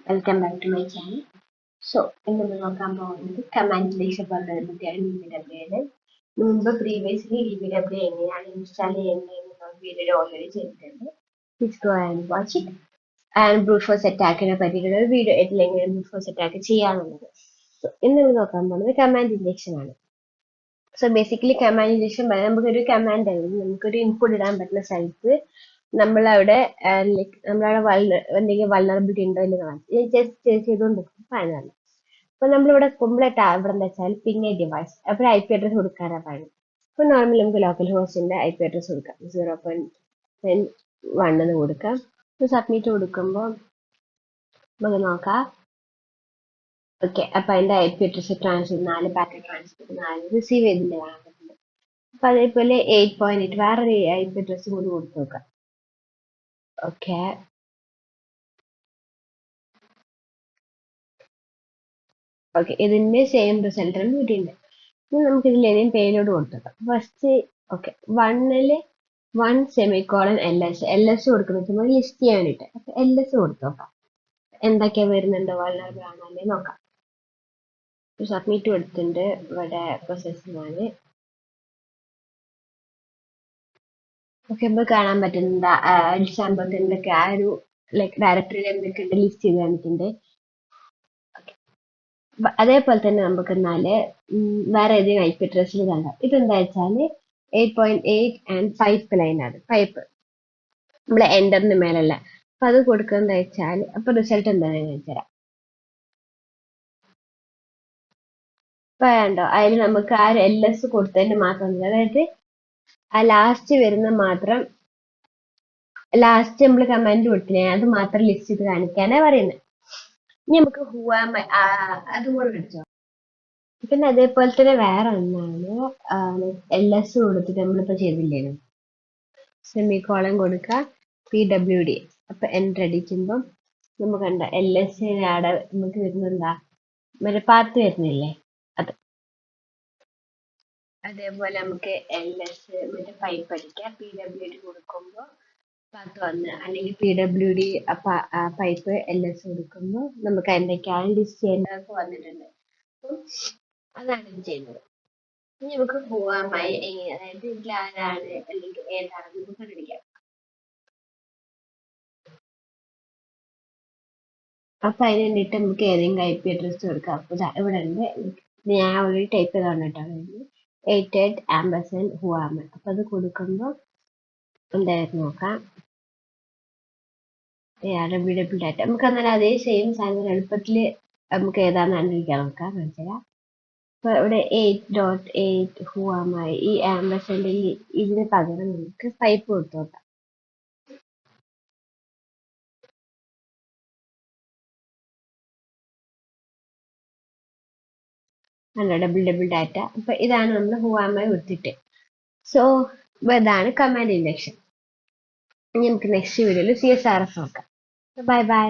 Welcome back to my channel. So, in the middle of the command selection DBW. മുമ്പ് previously DBW എങ്ങനെയാണ് install ചെയ്യുന്നതെന്ന് video already ചെയ്തിട്ടുണ്ട്. Please go and watch it. And brute force attack നെ പറ്റിയിട്ടുള്ള ഒരു video എങ്ങനെ brute force attack ചെയ്യാന്നുള്ളത്. So, ഇന്ന് നമ്മൾ നോക്കാൻ പോകുന്നത് കമാൻഡ് ഇൻജെക്ഷൻ ആണ്. So basically കമാൻഡ് ഇൻജെക്ഷൻ നമുക്കൊരു കമാൻഡ് ആണ്, നമുക്കൊരു ഇൻപുട്ട് ഇടാൻ പറ്റുന്ന സ്ഥലത്ത് നമ്മളവിടെ നമ്മളവിടെ എന്തെങ്കിലും വൾണറബിലിറ്റി ഉണ്ടോ എന്ന് ജസ്റ്റ് ചെയ്തുകൊണ്ടിരിക്കും ഫൈനൽ. അപ്പൊ നമ്മളിവിടെ കംപ്ലീറ്റ് ഇവിടെ എന്താ വെച്ചാൽ പിന്നെ ഡിവൈസ് അപ്പോൾ ഐ പി അഡ്രസ് കൊടുക്കാനാണ് പറയുന്നത്. അപ്പൊ നോർമലി നമുക്ക് ലോക്കൽ ഹോസ്റ്റിന്റെ ഐ പി അഡ്രസ് കൊടുക്കാം, 0.1 എന്ന് കൊടുക്കാം. സബ്മിറ്റ് കൊടുക്കുമ്പോൾ നമുക്ക് നോക്കാം. ഓക്കെ, അപ്പൊ അതിന്റെ I P address transfer 4 packet transfer 4 receive ചെയ്തിട്ട് കാണാൻ പറ്റുന്നത്. അപ്പൊ അതേപോലെ 8.8 വേറൊരു ഐ പി അഡ്രസ് കൂടി കൊടുത്തു നോക്കാം. ഓക്കെ, ഓക്കെ, ഇതിന്റെ സെയിം റിസൾട്ട് ആണ് കിട്ടിയിട്ടുണ്ട്. ഇനി നമുക്ക് ഇതിൽ ഏതെങ്കിലും പേരോട് കൊടുത്തേക്കാം. ഫസ്റ്റ് ഓക്കെ 1 LS കൊടുക്കുന്ന ലിസ്റ്റ് ചെയ്യാൻ വേണ്ടിട്ട്. അപ്പൊ LS കൊടുത്തു നോക്കാം എന്തൊക്കെയാ വരുന്നുണ്ടോ, വളരെ കാണാല്ലേ നോക്കാം. സബ്മിറ്റ് കൊടുത്തിട്ടുണ്ട്. ഇവിടെ പ്രോസസ്സിംഗ് ആണ്. ഓക്കെ, ഇപ്പൊ കാണാൻ പറ്റുന്നുണ്ട് എക്സാമ്പിൾ എന്തൊക്കെ ആ ഒരു ഡയറക്ടറിയിൽ എന്തൊക്കെ ലിസ്റ്റ് ചെയ്ത് കാണിച്ചിട്ടുണ്ട്. അതേപോലെ തന്നെ നമുക്ക് വേറെ ഏതെങ്കിലും ഐ പി അഡ്രസ്സിൽ കണ്ടാം. ഇതെന്താ വെച്ചാല് 8.8 ആൻഡ് പൈപ്പ് ലൈൻ ആണ്. പൈപ്പ് നമ്മളെ എൻ്ററിന് മേലല്ല. അപ്പൊ അത് കൊടുക്കുന്നത് വെച്ചാൽ അപ്പൊ റിസൾട്ട് എന്താണെന്ന് വെച്ചുതരാം. ഇപ്പൊ വേണ്ടോ അതിൽ നമുക്ക് ആ LS കൊടുത്തതിന് മാത്രം, അതായത് ആ ലാസ്റ്റ് വരുന്ന മാത്രം, ലാസ്റ്റ് നമ്മൾ കമാൻഡ് കൊടുത്തില്ലേ അത് മാത്രം ലിസ്റ്റ് ചെയ്ത് കാണിക്കാനാ പറയുന്നത്. ഇനി നമുക്ക് അതും കൂടെ പഠിച്ചോ. പിന്നെ അതേപോലെ തന്നെ വേറെ ഒന്നാണ് LS കൊടുത്തിട്ട് നമ്മളിപ്പോ ചെയ്തില്ലേ, സെമിക്കോളൻ കൊടുക്കുക PWD. അപ്പൊ എൻ്റർ അടിക്കുമ്പം നമുക്ക് കണ്ട LS അവിടെ നമുക്ക് വരുന്നെന്താ മറ്റേ പാത്ത് വരുന്നില്ലേ അത്. അതേപോലെ നമുക്ക് LS മറ്റേ പൈപ്പ് അടിക്കാം, PWD കൊടുക്കുമ്പോൾ പാത്ത് വന്ന്, അല്ലെങ്കിൽ PWD പൈപ്പ് LS കൊടുക്കുമ്പോൾ നമുക്ക് എന്തൊക്കെയാണ് ലിസ്റ്റ് ചെയ്യേണ്ടതൊക്കെ വന്നിട്ടുണ്ട്. അപ്പം അതാണ് ഇത് ചെയ്യുന്നത്. ഇനി നമുക്ക് പോവാമായി എങ്ങനെ, അതായത് ഇതിൽ ആരാണ് അല്ലെങ്കിൽ ഏതാണെന്ന് നമുക്ക് കണ്ടുപിടിക്കാം. അപ്പൊ അതിന് വേണ്ടിയിട്ട് നമുക്ക് ഏതെങ്കിലും ഐ പി അഡ്രസ് കൊടുക്കാം. അപ്പൊ ഇവിടെ ഉണ്ട്, ഞാൻ ഓൾറെഡി ടൈപ്പ് ചെയ്ത് തന്നിട്ടാണ് 88 ഹുവാമ. അപ്പൊ അത് കൊടുക്കുമ്പോൾ എന്തായാലും നോക്കാം. ഡാറ്റ നമുക്ക് അങ്ങനെ അതേ സെയിം സാധനം എളുപ്പത്തിൽ നമുക്ക് ഏതാണെന്ന് കണ്ടിരിക്കാൻ നോക്കാം. മനസ്സിലാക്കാം. അപ്പൊ ഇവിടെ 8.8 ഹുവാമായി ഈ ആംബസന്റെ ഇതിന് പകരം നമുക്ക് പൈപ്പ് കൊടുത്തു നോക്കാം. Double data. അപ്പൊ ഇതാണ് നമ്മൾ ഹുവാമായി കൊടുത്തിട്ട്. സോ ഇതാണ് കമാൻഡ് ഇൻജെക്ഷൻ. ഇനി നമുക്ക് നെക്സ്റ്റ് വീഡിയോയിൽ CSRF നോക്കാം. Bye bye.